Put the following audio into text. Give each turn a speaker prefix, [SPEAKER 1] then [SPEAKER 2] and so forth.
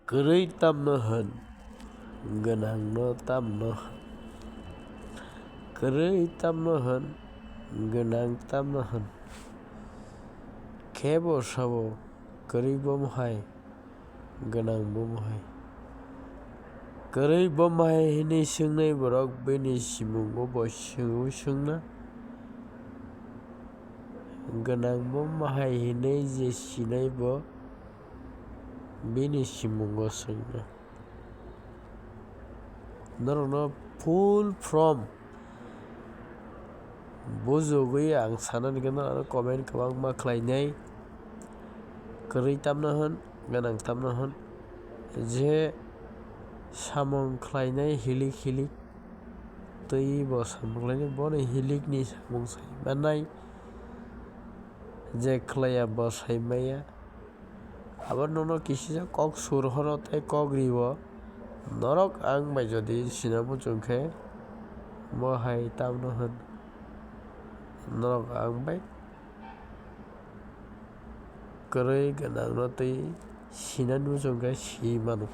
[SPEAKER 1] गोरै तामनो होन गोनांनो तामनो होन गोरै तामनो होन गोनां तामनो होन खेबो साबो गोरैबो महाय गोनांबो महाय गोरैबो महाय हिनै सोंनाय borok bini simungbo bo soङो सोंना गोनांबो महाय हिनै जे सिनायबो bini simungo सोंना नोंनो full from बुजोबै आं साननानै गोनां आरो कमेन्ट गोबां मा खालायनाय गोरै तामनो होन गोनां तामनो होन जे सामं खालायनाय हिलिक हिलिक दै बो सामं खालायनाय बने हिलिकनि सामं सायमानाय जे खालाया बो सायमाया आबार नोंनो किसिजा कक सुर हरो ताई कक रिबो नरक आं बाय जदि सिनाबो जोंखे महाय तामनो होन नरक आं बाय गोरै गोनांनो तै सिनानु जोंखे सिमानु